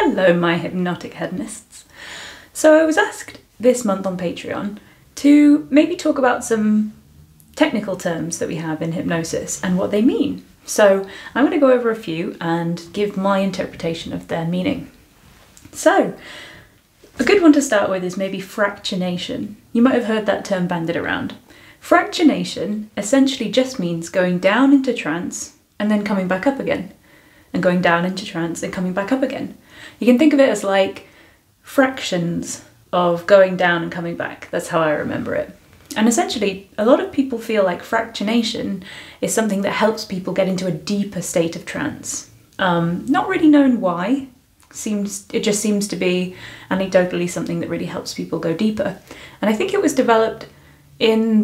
Hello, my hypnotic hedonists. So I was asked this month on Patreon to maybe talk about some technical terms that we have in hypnosis and what they mean. So I'm going to go over a few and give my interpretation of their meaning. So a good one to start with is maybe fractionation. You might have heard that term bandied around. Fractionation essentially just means going down into trance and then coming back up again, and going down into trance and coming back up again. You can think of it as like fractions of going down and coming back. That's how I remember it. And essentially, a lot of people feel like fractionation is something that helps people get into a deeper state of trance. Not really known why. It just seems to be anecdotally something that really helps people go deeper. And I think it was developed in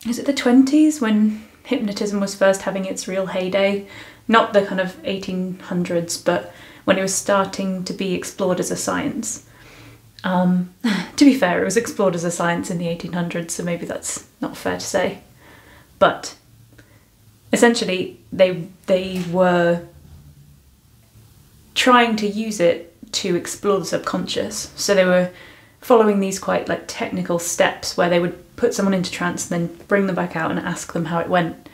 is it the 20s when hypnotism was first having its real heyday? Not the kind of 1800s, but when it was starting to be explored as a science. To be fair, it was explored as a science in the 1800s, so maybe that's not fair to say. But essentially, they were trying to use it to explore the subconscious. So they were following these quite like technical steps where they would put someone into trance and then bring them back out and ask them how it went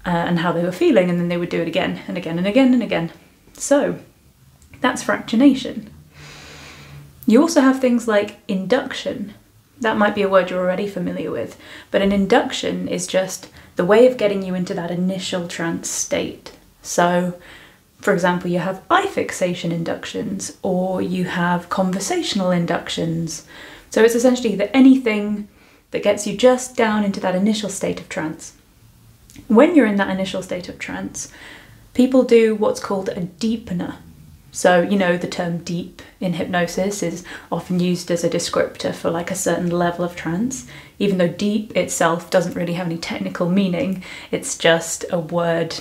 and how they were feeling, and then they would do it again and again and again and again. So that's fractionation. You also have things like induction. That might be a word you're already familiar with, but an induction is just the way of getting you into that initial trance state. So, for example, you have eye fixation inductions, or you have conversational inductions. So it's essentially anything that gets you just down into that initial state of trance. When you're in that initial state of trance, people do what's called a deepener. So, you know, the term deep in hypnosis is often used as a descriptor for like a certain level of trance, even though deep itself doesn't really have any technical meaning. It's just a word,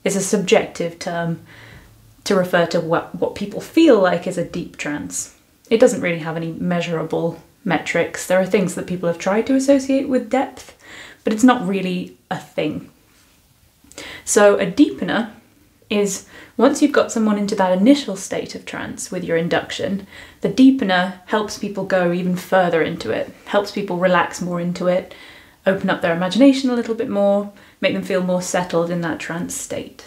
it's a subjective term to refer to what people feel like is a deep trance. It doesn't really have any measurable metrics. There are things that people have tried to associate with depth, but it's not really a thing. So a deepener is once you've got someone into that initial state of trance with your induction, the deepener helps people go even further into it, helps people relax more into it, open up their imagination a little bit more, make them feel more settled in that trance state.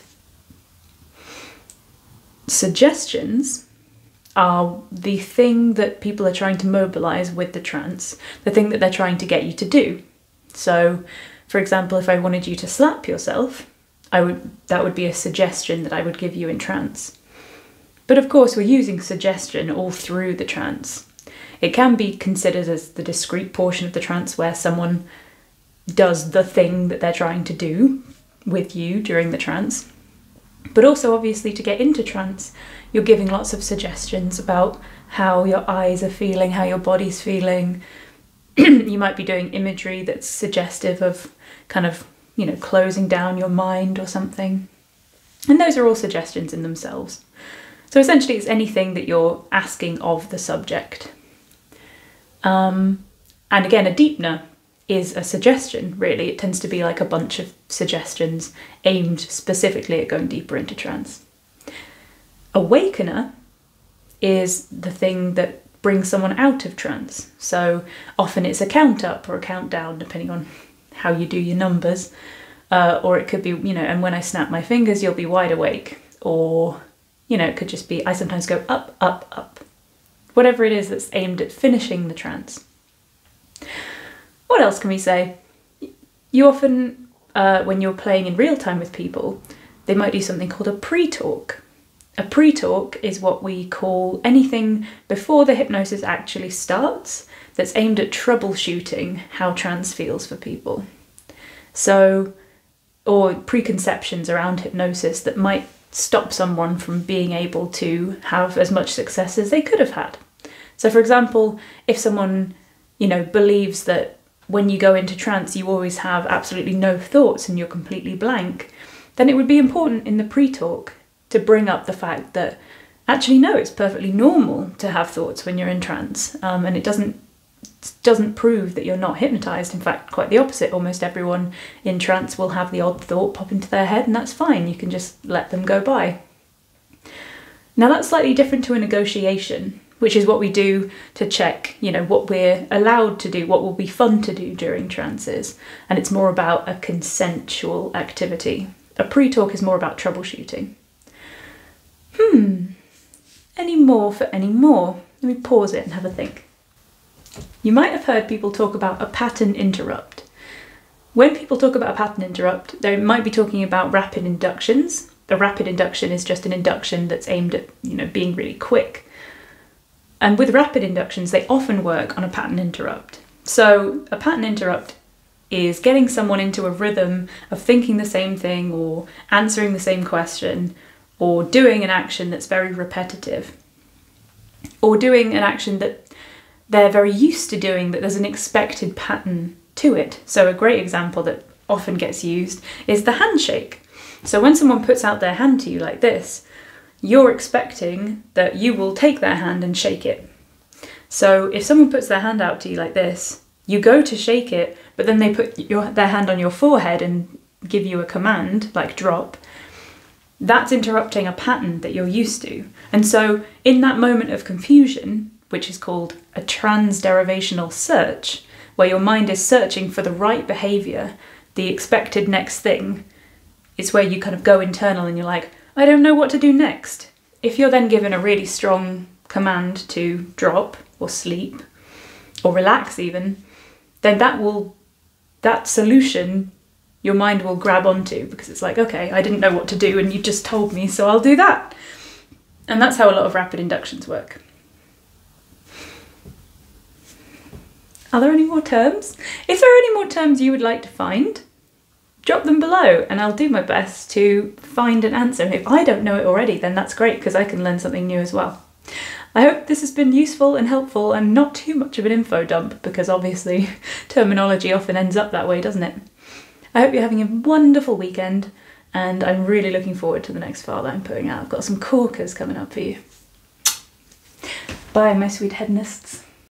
Suggestions are the thing that people are trying to mobilize with the trance, the thing that they're trying to get you to do. So, for example, if I wanted you to slap yourself, that would be a suggestion that I would give you in trance. But of course, we're using suggestion all through the trance. It can be considered as the discrete portion of the trance where someone does the thing that they're trying to do with you during the trance. But also, obviously, to get into trance, you're giving lots of suggestions about how your eyes are feeling, how your body's feeling. You might be doing imagery that's suggestive of kind of, you know, closing down your mind or something. And those are all suggestions in themselves. So essentially it's anything that you're asking of the subject. And again, a deepener is a suggestion, really. It tends to be like a bunch of suggestions aimed specifically at going deeper into trance. Awakener is the thing that brings someone out of trance. So often it's a count up or a count down, depending on how you do your numbers. Or it could be, you know, and when I snap my fingers, you'll be wide awake. Or, you know, it could just be, I sometimes go up, up, up. Whatever it is that's aimed at finishing the trance. What else can we say? You often, when you're playing in real time with people, they might do something called a pre-talk. A pre-talk is what we call anything before the hypnosis actually starts that's aimed at troubleshooting how trance feels for people. So, or preconceptions around hypnosis that might stop someone from being able to have as much success as they could have had. So for example, if someone, you know, believes that when you go into trance you always have absolutely no thoughts and you're completely blank, then it would be important in the pre-talk to bring up the fact that actually no, it's perfectly normal to have thoughts when you're in trance, and it doesn't prove that you're not hypnotized. In fact, quite the opposite. Almost everyone in trance will have the odd thought pop into their head, and that's fine. You can just let them go by. Now that's slightly different to a negotiation, which is what we do to check, you know, what we're allowed to do, what will be fun to do during trances. And it's more about a consensual activity. A pre-talk is more about troubleshooting. Any more for any more? Let me pause it and have a think. You might have heard people talk about a pattern interrupt. When people talk about a pattern interrupt, they might be talking about rapid inductions. A rapid induction is just an induction that's aimed at, you know, being really quick. And with rapid inductions, they often work on a pattern interrupt. So a pattern interrupt is getting someone into a rhythm of thinking the same thing or answering the same question or doing an action that's very repetitive or doing an action that they're very used to doing, that there's an expected pattern to it. So a great example that often gets used is the handshake. So when someone puts out their hand to you like this, you're expecting that you will take their hand and shake it. So if someone puts their hand out to you like this, you go to shake it, but then they put their hand on your forehead and give you a command, like drop. That's interrupting a pattern that you're used to. And so in that moment of confusion, which is called a transderivational search, where your mind is searching for the right behaviour, the expected next thing, it's where you kind of go internal and you're like, I don't know what to do next. If you're then given a really strong command to drop or sleep or relax even, then that solution your mind will grab onto, because it's like, okay, I didn't know what to do and you just told me, so I'll do that. And that's how a lot of rapid inductions work. Are there any more terms? If there are any more terms you would like to find, drop them below and I'll do my best to find an answer. If I don't know it already, then that's great, because I can learn something new as well. I hope this has been useful and helpful and not too much of an info dump, because obviously terminology often ends up that way, doesn't it? I hope you're having a wonderful weekend, and I'm really looking forward to the next file that I'm putting out. I've got some corkers coming up for you. Bye, my sweet hedonists.